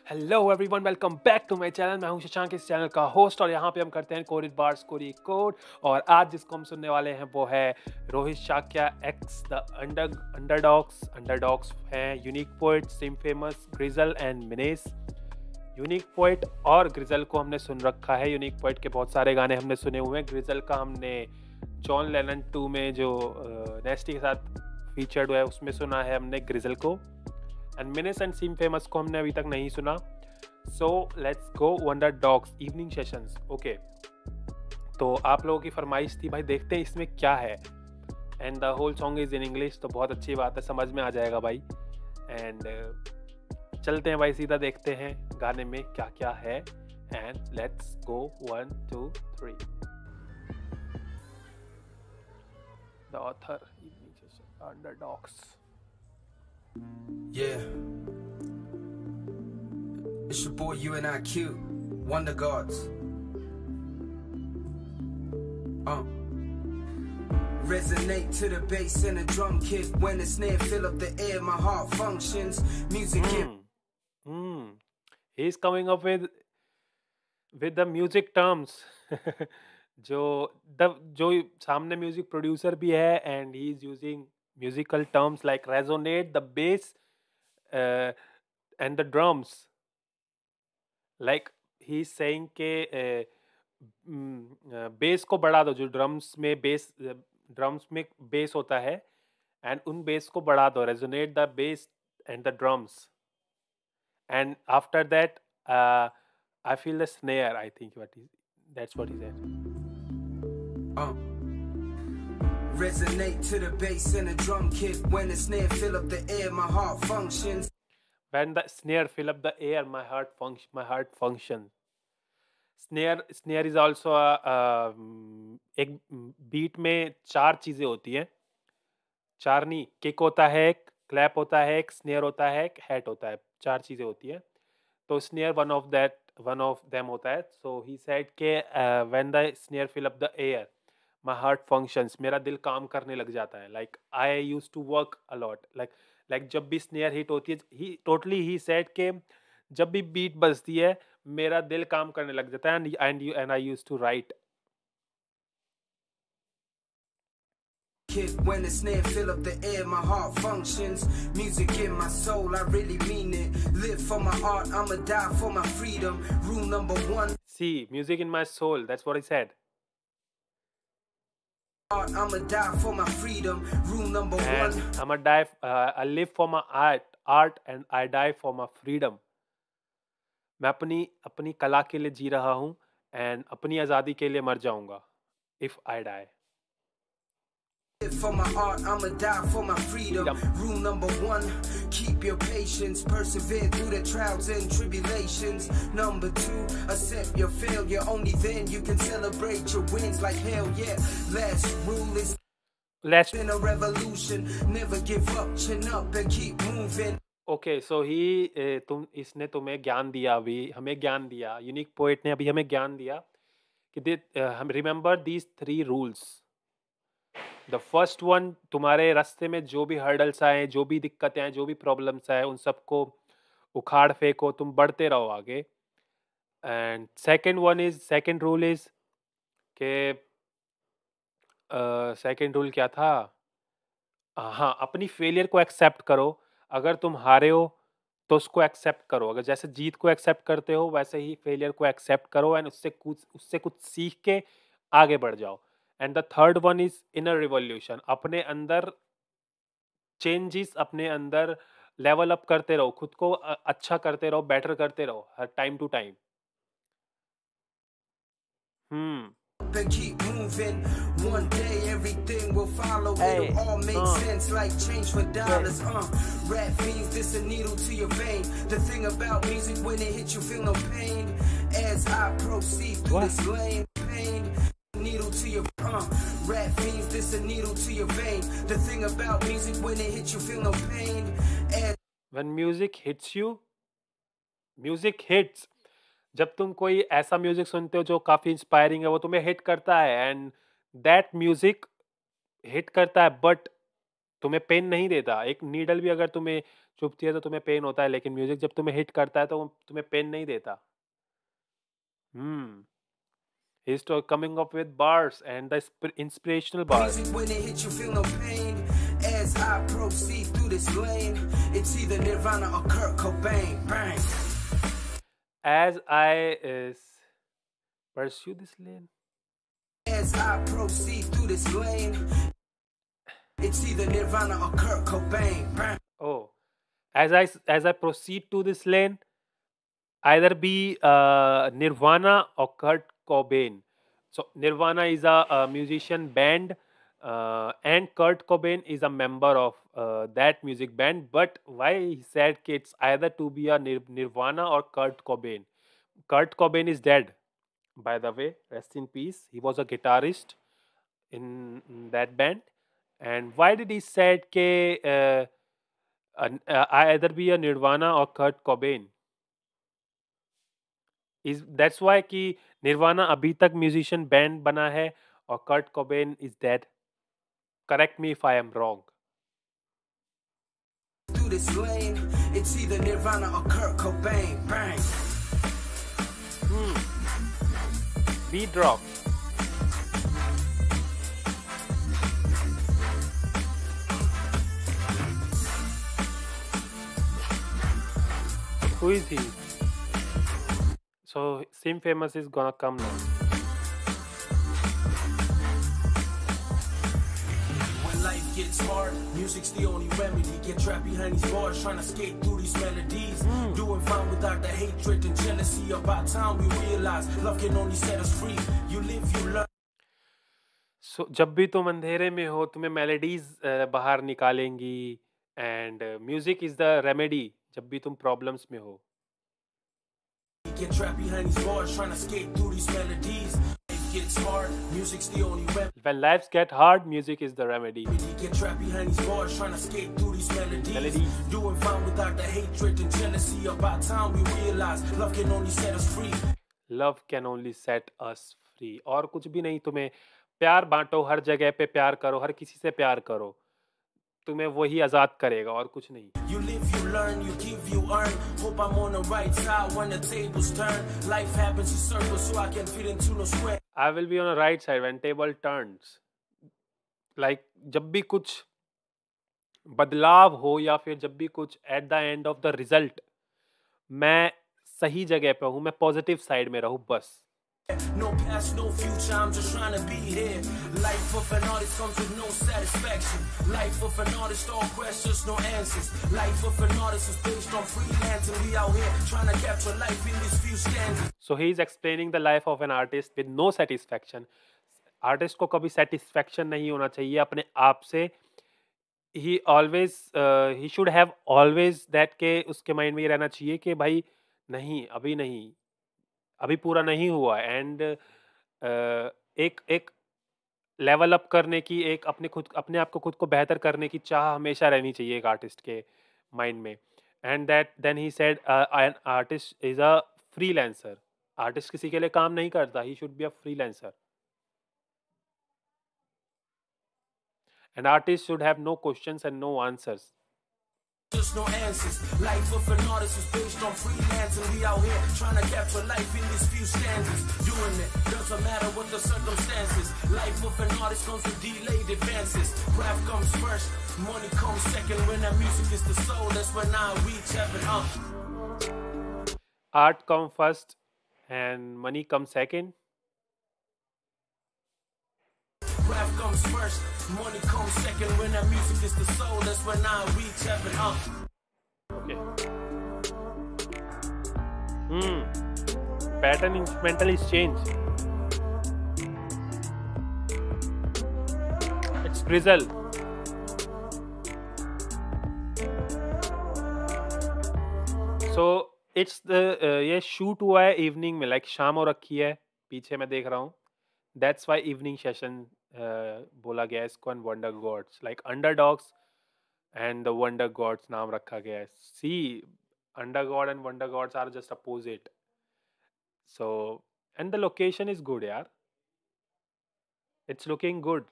Hello everyone, welcome back to my channel. मैं हूं शशांक, इस चैनल का होस्ट, और यहाँ पे हम करते हैं कोरिड बार्स कोरी कोड। और आज जिसको हम सुनने वाले हैं वो है Rohit Shakya x the underdogs हैं unique poet, Sim Famous, Grizzle and Menace. Unique poet और ग्रिजल को हमने सुन रखा है। यूनिक पोइट के बहुत सारे गाने हमने सुने हुए हैं। ग्रिजल का हमने जॉन लेनन 2 में जो नेस्टी के साथ फीचर्ड हुआ है उसमें सुना है हमने ग्रिजल को। And menace and SIM famous को हमने अभी तक नहीं सुना। So let's go wonder dogs evening sessions. Okay, तो आप लोगों की फरमाइश थी भाई देखते हैं इसमें क्या है। And the whole song is in English, तो बहुत अच्छी बात है, समझ में आ जाएगा भाई। एंड चलते हैं भाई, सीधा देखते हैं गाने में क्या क्या है। And let's go 1 2 3। The author evening session underdogs. Yeah, it's your boy UNIQ, Wonder Gods. Resonate to the bass and the drum kick. When the snare fill up the air, my heart functions. Music He is coming up with the music terms. जो जो सामने music producer भी है, and he is using musical terms like resonate, the bass, and the drums. Like he's saying के base को बढ़ा दो, जो ड्रम्स में बेस होता है, एंड उन बेस को बढ़ा दो, resonate the bass and the drums. And after that, I feel the snare. I think that's what he said. Resonate to the bass and the drum kick. When the snare fill up the air, my heart functions. When the snare fill up the air, my heart functions. Snare is also एक beat में 4 चीजें होती हैं। 4 नहीं, kick होता है, एक clap होता है, एक स्नेयर होता है, एक हैट होता है। 4 चीजें होती हैं। तो स्नेयर वन ऑफ देम होता है। सो ही सेड के when the snare fill up the air, my heart functions, मेरा दिल काम करने लग जाता है। Like I use to work a lot. Like जब भी स्नेयर हिट होती है, ही सेड के जब भी बीट बजती है मेरा दिल काम करने लग जाता है। And I use to write. When the snare fill up the air, my heart functions. Music in my soul, I really mean it. Live for my art, I'ma die for my freedom. Rule number 1. See, music in my soul, that's what I said. I'ma die for my freedom. Rule number 1. I live for my art and I die for my freedom. मैं अपनी कला के लिए जी रहा हूँ, and अपनी आज़ादी के लिए मर जाऊंगा, if I die. Live for my art, I'ma die for my freedom. Rule number 1, keep your patience. Persevere through the trials and tribulations. Number 2, accept your failure. Only then you can celebrate your wins like hell yeah. Last rule is in a revolution. Never give up, chin up and keep moving. Okay, so इसने तुम्हें ज्ञान दिया, अभी हमें ज्ञान दिया, unique poet ने अभी हमें ज्ञान दिया कि हम remember these 3 rules. The first one, तुम्हारे रास्ते में जो भी हर्डल्स आए, जो भी दिक्कतें आए, जो भी प्रॉब्लम्स आए, उन सबको उखाड़ फेंको, तुम बढ़ते रहो आगे। एंड सेकेंड रूल इज के सेकेंड रूल क्या था? हाँ, अपनी फेलियर को एक्सेप्ट करो। अगर तुम हारे हो तो उसको एक्सेप्ट करो। अगर जैसे जीत को एक्सेप्ट करते हो वैसे ही फेलियर को एक्सेप्ट करो, एंड उससे कुछ सीख के आगे बढ़ जाओ। And the third one is inner revolution. अपने अंदर चेंजेस, अपने अंदर लेवल अप करते रहो, खुद को अच्छा करते रहो, बेटर करते रहो हर time to time. And keep moving. One day everything will follow. It'll all make sense like change for dollars. Rap means this a needle to your vein. The thing about music, when it hits you feel no pain. As I proceed through this lane, pain. Needle to your rap means this a needle to your vein. The thing about music, when it hits you feel no pain. When music hits you, music hits. जब तुम कोई ऐसा music सुनते हो जो काफी inspiring है, वो तुम्हें हिट करता है, एंड दैट म्यूजिक हिट करता है, बट तुम्हें पेन नहीं देता। एक नीडल भी अगर तुम्हें चुभती है तो तुम्हें पेन होता है, लेकिन म्यूजिक जब तुम्हें हिट करता है तो वो तुम्हें पेन नहीं देता। He's coming up with bars and the inspirational bars. Music when it hits you feel no pain. As I proceed through this lane, it's either Nirvana or Kurt Cobain. Bang. As I pursue this lane. As I proceed through this lane, it's either Nirvana or Kurt Cobain. Bang. Oh, as I proceed to this lane, either be Nirvana or Kurt Cobain. So Nirvana is a musician band, and Kurt Cobain is a member of that music band. But why he said it's either to be a Nirvana or Kurt Cobain? Kurt Cobain is dead, by the way. Rest in peace. He was a guitarist in that band. And why did he said ke I either be a Nirvana or Kurt Cobain? Is that's why कि निर्वाणा अभी तक musician band बना है और Kurt Cobain is dead. Correct me if I am wrong. Through this lane, it's either Nirvana or Kurt Cobain. Bang. Beat drop. Who is he? So Sim Famous is gonna come now. When life gets hard, music's the only remedy. Get trapped behind these bars, trying to skate through these melodies. Doing fine without the hatred and jealousy. About time we realize love can only set us free. You live, you learn. So जब भी तुम अंधेरे में हो तुम्हें melodies बाहर निकालेंगी. And music is the remedy जब भी तुम प्रॉब्लम्स में हो. Get trapped behind these bars, trying to skate through these melodies. It gets hard, music's the only remedy. When lives get hard, music is the remedy. Get trapped behind these bars, trying to skate through these melodies. Doing fine without the hatred and jealousy. About time we realize love can only set us free. Love can only set us free. और कुछ भी नहीं. तुम्हें प्यार बांटो, हर जगह पे प्यार करो, हर किसी से प्यार करो, तुम्हें वही आजाद करेगा और कुछ नहीं. You live, you learn, you give, you earn. Hope I'm on the right side when the tables turn. Life happens in circles, so I can fit into no square. I will be on the right side when table turns. Like जब भी कुछ बदलाव हो या फिर जब भी कुछ at the end of the result, मैं सही जगह पे हूँ, मैं पॉजिटिव साइड में रहूँ बस. No past, no future, I'm just trying to be here. Life of an artist comes with no satisfaction. Life of an artist, all questions, no answers. Life of an artist is based on freelancing. We out here trying to capture life in these few stanzas. So he is explaining the life of an artist with no satisfaction. Artist को कभी satisfaction नहीं होना चाहिए अपने आप से. ही always he should have always that के उसके माइंड में ये रहना चाहिए कि भाई नहीं, अभी नहीं, अभी पूरा नहीं हुआ. एंड एक लेवल अप करने की, एक अपने आप को खुद को बेहतर करने की चाह हमेशा रहनी चाहिए एक आर्टिस्ट के माइंड में. And that then he said an artist is a freelancer. Artist किसी के लिए काम नहीं करता. He should be a freelancer. An artist should have no questions and no answers. Just no answers. Life of an artist is based on freelancing. We out here trying to capture life in these few stanzas. Doing it doesn't matter what the circumstances. Life of an artist comes with delayed advances. Craft comes first, money comes second. When that music is the soul, that's when I reach heaven. Art comes first and money comes second. Craft comes first, money comes second. When that music is the soul, that's when I reach heaven. Okay. Pattern instrumental is changed. It's Grizzle. So it's the ये shoot हुआ है evening में, like शाम हो रखी है, पीछे मैं देख रहा हूँ. That's why evening session बोला गया है इसको. And wonder gods, like underdogs and the wonder gods नाम रखा गया है. See, under god and wonder gods are just opposite. So and the location is good यार. It's looking good.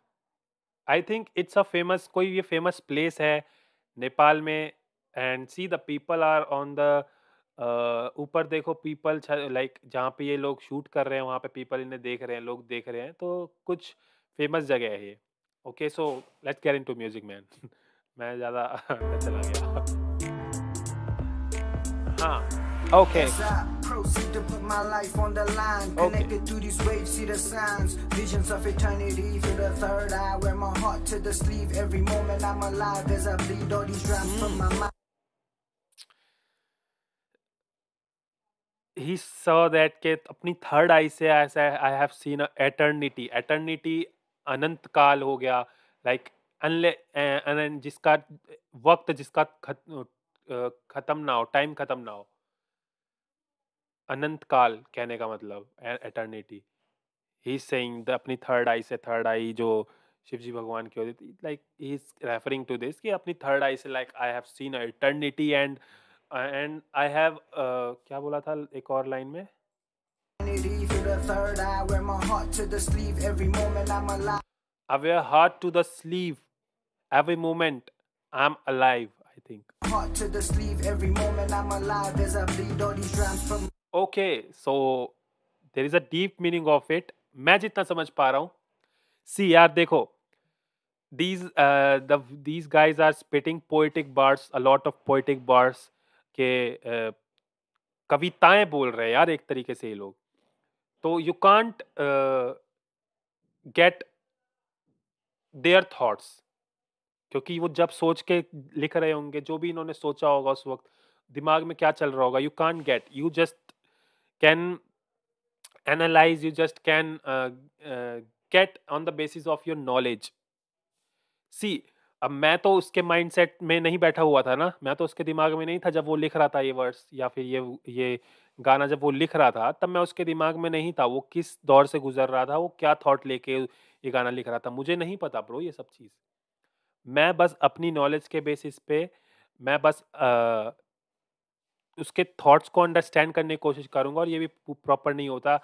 I think it's a famous, कोई ये famous place है नेपाल में, and see the people are on the ऊपर देखो, people like जहाँ पे ये लोग शूट कर रहे हैं वहाँ पे पीपल इन्हें देख रहे हैं, लोग देख रहे हैं, तो कुछ फेमस जगह है ये। Okay, so let's get into music man. मैं ज़्यादा अंदर चला गया। हाँ, okay. As I proceed to put my life on the line, connected to these waves, see the signs, visions of eternity through the third eye, wear my heart to the sleeve, every moment I'm alive as I bleed all these drums from my mind. He saw that के अपनी third eye से ऐसा I have seen eternity, eternity अनंत काल हो गया, like अनले जिसका वक्त जिसका खत्म ना हो, टाइम खत्म ना हो, अनंत काल कहने का मतलब eternity. He is saying the अपनी थर्ड आई से, थर्ड आई जो शिव जी भगवान की होती थी, like he is referring to this कि अपनी थर्ड आई से, like I have seen eternity and I have क्या बोला था एक और लाइन में, aware heart to the sleeve every moment I'm alive, I think. Heart to the sleeve, every moment I'm alive as I bleed all these drums from. Okay, so there is a deep meaning of it. मैं जितना समझ पा रहा हूँ, see यार देखो, these guys are spitting poetic bars, a lot of poetic bars के कविताएं बोल रहे हैं यार एक तरीके से ये लोग, तो you can't get their thoughts, क्योंकि वो जब सोच के लिख रहे होंगे, जो भी इन्होंने सोचा होगा उस वक्त दिमाग में क्या चल रहा होगा, you can't get, you just can analyze, you just can get on the basis of your knowledge. See, अब मैं तो उसके माइंडसेट में नहीं बैठा हुआ था ना, मैं तो उसके दिमाग में नहीं था जब वो लिख रहा था ये वर्ड्स, या फिर ये गाना जब वो लिख रहा था तब मैं उसके दिमाग में नहीं था, वो किस दौर से गुजर रहा था, वो क्या थॉट लेके ये गाना लिख रहा था, मुझे नहीं पता ब्रो ये सब चीज़। मैं बस अपनी नॉलेज के बेसिस पे मैं बस उसके थॉट्स को अंडरस्टैंड करने की कोशिश करूंगा, और ये भी प्रॉपर नहीं होता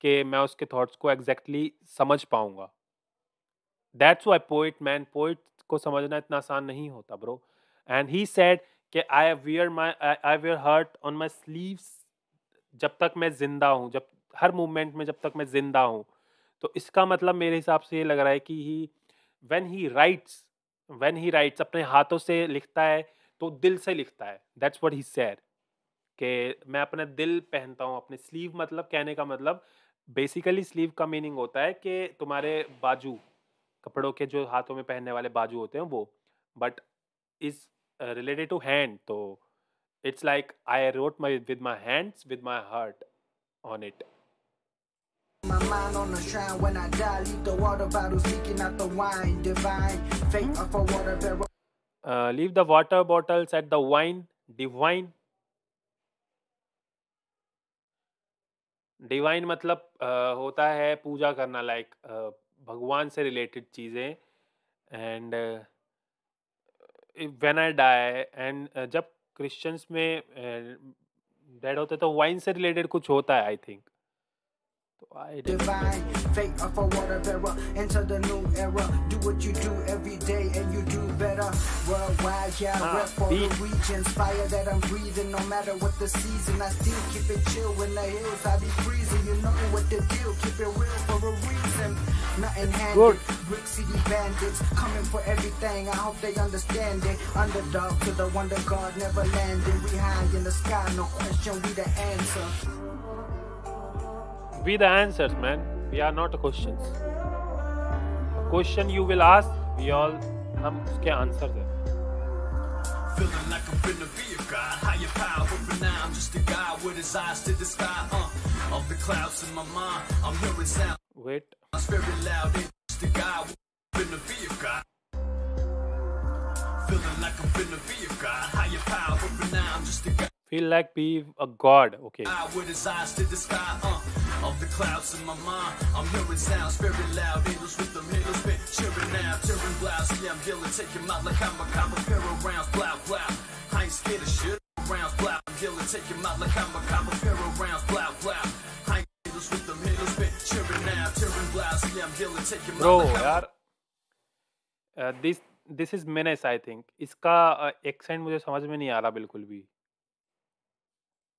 कि मैं उसके थॉट्स को एग्जैक्टली समझ पाऊंगा। That's why poet man, poet को समझना इतना आसान नहीं होता ब्रो। एंड ही सेड कि I wear heart on my sleeves, जब तक मैं जिंदा हूँ, जब हर मूवमेंट में जब तक मैं जिंदा हूँ, तो इसका मतलब मेरे हिसाब से ये लग रहा है कि व्हेन ही राइट्स अपने हाथों से लिखता है तो दिल से लिखता है। दैट्स व्हाट ही सेड कि मैं अपना दिल पहनता हूँ अपने स्लीव, मतलब कहने का मतलब बेसिकली स्लीव का मीनिंग होता है कि तुम्हारे बाजू, कपड़ों के जो हाथों में पहनने वाले बाजू होते हैं वो, but is related to hand, तो it's like I wrote with my hands with my heart on it. My mind on the shrine when I die, leave the water bottles leaking out the wine, divine fate of a water barrel. Leave the water bottles at the wine, divine. Divine मतलब होता है पूजा करना, like भगवान से related चीज़ें। And when I die, and जब Christians में dead होते तो वाइन से रिलेटेड कुछ होता है I think. Divine fate of a water bearer, enter the new era, do what you do every day and you do better. Worldwide, yeah, rep for the regions, fire that I'm breathing, no matter what the season, I still keep it chill when the hills I be freezing, you know what the deal, keep it real for a reason, nothing handed, Brick City bandits, coming for everything, I hope they understand it, underdog to the wonder God never landed, we high in the sky, no question, we the answer. We the answers, man. We are not questions. A question you will ask, we all, हम उसके answers हैं. Feeling like I'm finna be a god, higher power, but for now I'm just a guy with his eyes to the sky. Of the clouds in my mind, I'm hearing sound. Wait. I'm very loud, and just a guy finna be a god. Feeling like I'm finna be a god, higher power, but for now I'm just a guy. Feel like be a god, okay. With his eyes to the sky, of the clouds in my mind, I'm hearing sounds very loud. Angels with them haters been cheering now, tearing blouse. Yeah, I'm yelling, taking out like I'm a cop. A pair of rounds, blah blah. I ain't scared of shit. Rounds, blah. I'm yelling, taking out like I'm a cop. A pair of rounds, blah blah. I ain't angels with them haters been cheering now, tearing blouse. Yeah, I'm yelling, taking out like I'm a cop. This is menace I think. इसका accent मुझे समझ में नहीं आ रहा बिल्कुल भी।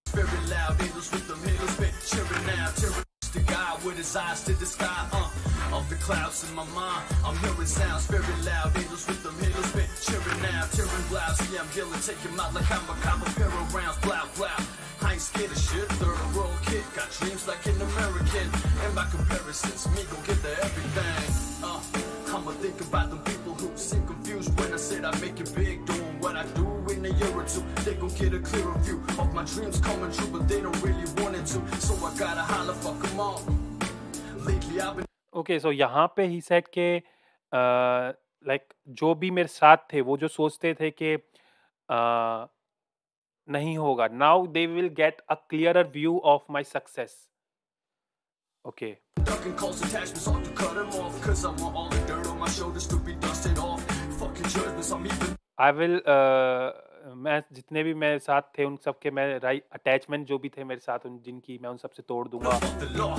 Very loud, angels with them halos, been cheering now, cheering the guy with his eyes to the sky, off the clouds in my mind, I'm hearing sounds very loud, angels with them halos, been cheering now, cheering loud, see I'm yelling, taking out like I'm a cop, a pair of rounds, blah, blah, I ain't scared of shit, third world kid, got dreams like an American, and by comparisons, me gon' get the everything, I'ma think about them people who seem confused when I said I make it big, doing what I do in a year or two. They gon' get a clearer view of my dreams coming true, but they don't really want it to. So I gotta holler, fuck them all. Lately I've been okay, so यहाँ पे ही said के like जो भी मेरे साथ थे वो जो सोचते थे कि नहीं होगा, now they will get a clearer view of my success. Okay, ducking calls, attachments, all to cut them off. Cause I want all the dirt on my shoulders to be dusted off. Fucking judgments, I'm even I will मैं जितने भी मेरे साथ थे उन सब के मैं राइट अटैचमेंट जो भी थे मेरे साथ उन जिनकी मैं उन सब से तोड़ दूंगा। above the law.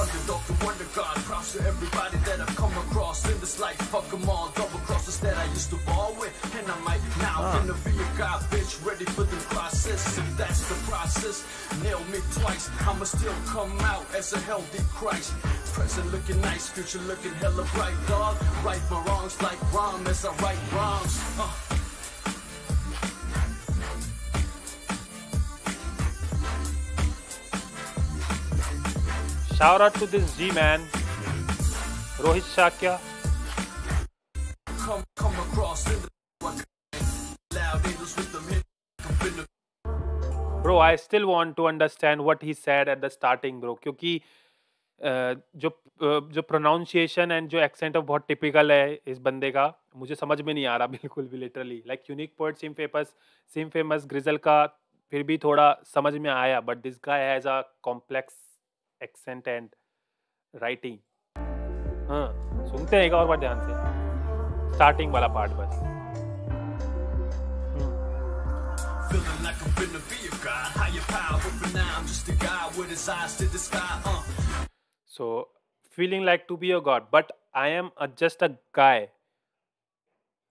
Underdog to wonder God. Props to everybody that I've come across in this life. Fuck them all. Double crosses that I used to ball with. And I might now gonna be a god, bitch. Ready for the process. If that's the process, nail me twice. I'ma still come out as a healthy Christ. Present looking nice, future looking hella bright, dog. Right my wrongs like rhyme as I write rhymes. Shout out to this G man, Rohit Shakya. Come across in the loud angels with them hit. Bro, I still want to understand what he said at the starting, bro. क्योंकि जो pronunciation and जो accent of बहुत typical है इस बंदे का, मुझे समझ में नहीं आ रहा बिल्कुल भी literally. Like unique poet same famous grizzle का फिर भी थोड़ा समझ में आया, but this guy has a complex accent and writing. हाँ, सुनते हैं एक और बार ध्यान से स्टार्टिंग वाला पार्ट बस। Feeling like I'm finna be a god, higher power, but for now I'm just a guy with his eyes to the sky. So feeling like to be a god, but I am just a guy.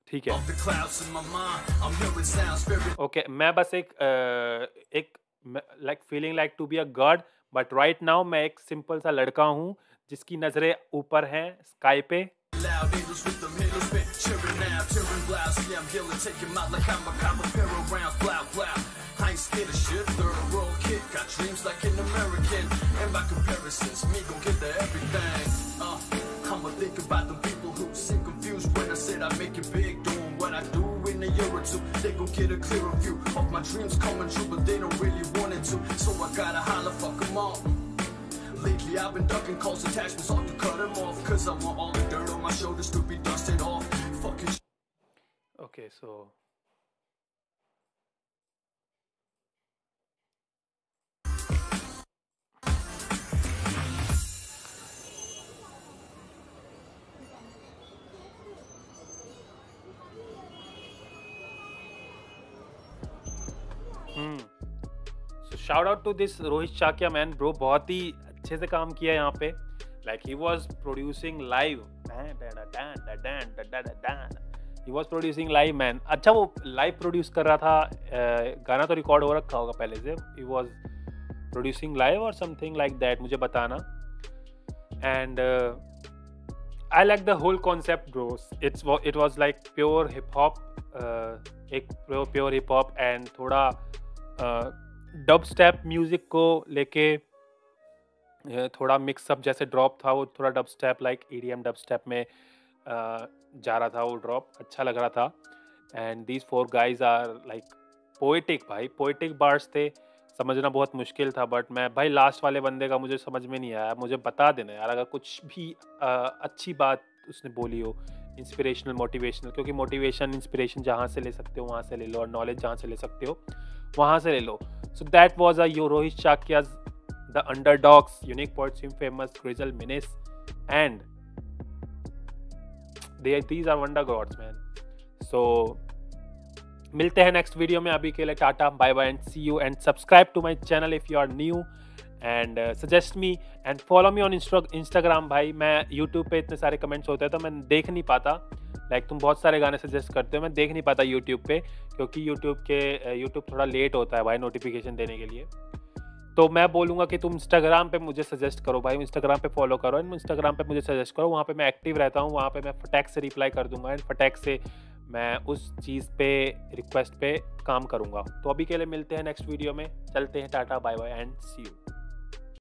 ठीक है। Off the clouds in my mind, I'm hearing sounds very. Okay, मैं बस एक like feeling like to be a god, but right now मैं एक simple सा लड़का हूँ जिसकी नजरें ऊपर हैं स्काई पे। Loud angels with them halos, been cheering now, cheering loud. See I'm yelling, taking out like I'm a cop, a pair of rounds, blah, blah. I ain't scared of shit, third world kid, got dreams like an American. And by comparisons, me gon' get the everything. I'ma think about them people who seem confused when I said I make it big, doing what I do in a year or two. They gon' get a clearer view of my dreams coming true, but they don't really want it to. So I gotta holler, fuck them all. Lately I've been ducking calls, attachments, all to cut them off. Cause I want all the dirt on my shoulders to be dusted off. Fucking Okay, so so shout out to this Rohit Shakya man, bro. बहुत ही अच्छे से काम किया यहाँ पे। Like he was producing live. He was producing live man. अच्छा वो live produce कर रहा था, गाना तो रिकॉर्ड हो रखा होगा पहले से। He was producing live or something like that, मुझे बताना। And I like the whole concept, bro. It was like pure hip hop, एक pure hip hop and थोड़ा डब स्टेप म्यूजिक को लेके थोड़ा मिक्सअप जैसे ड्रॉप था, वो थोड़ा dub step like EDM dub step में जा रहा था, वो ड्रॉप अच्छा लग रहा था। And these 4 guys are like poetic, भाई पोएटिक बार्स थे, समझना बहुत मुश्किल था। बट मैं भाई लास्ट वाले बंदे का मुझे समझ में नहीं आया, मुझे बता देना यार अगर कुछ भी अच्छी बात उसने बोली हो, इंस्पिरेशनल मोटिवेशनल, क्योंकि मोटिवेशन इंस्पिरेशन जहाँ से ले सकते हो वहाँ से ले लो, और नॉलेज जहाँ से ले सकते हो वहाँ से ले लो। So that was a Rohit Shakya's the underdogs, unique poet same famous grizzle मिनेस, and these are wonder gods man. So मिलते हैं नेक्स्ट वीडियो में, अभी के लिए tata bye bye and see you, and subscribe to my channel if you are new, and suggest me and follow me on Instagram. भाई मैं YouTube पे इतने सारे कमेंट्स होते हैं तो मैं देख नहीं पाता, लाइक तुम बहुत सारे गाने सजेस्ट करते हो, मैं देख नहीं पाता यूट्यूब पे, क्योंकि यूट्यूब थोड़ा लेट होता है भाई नोटिफिकेशन देने के लिए। तो मैं बोलूँगा कि तुम इंस्टाग्राम पे मुझे सजेस्ट करो भाई, इंस्टाग्राम पे फॉलो करो एंड इंस्टाग्राम पे मुझे सजेस्ट करो, वहाँ पे मैं एक्टिव रहता हूँ, वहाँ पे मैं फटाक से रिप्लाई कर दूंगा एंड फटाक से मैं उस चीज़ पे रिक्वेस्ट पे काम करूँगा। तो अभी के लिए मिलते हैं नेक्स्ट वीडियो में, चलते हैं, tata bye bye and see you.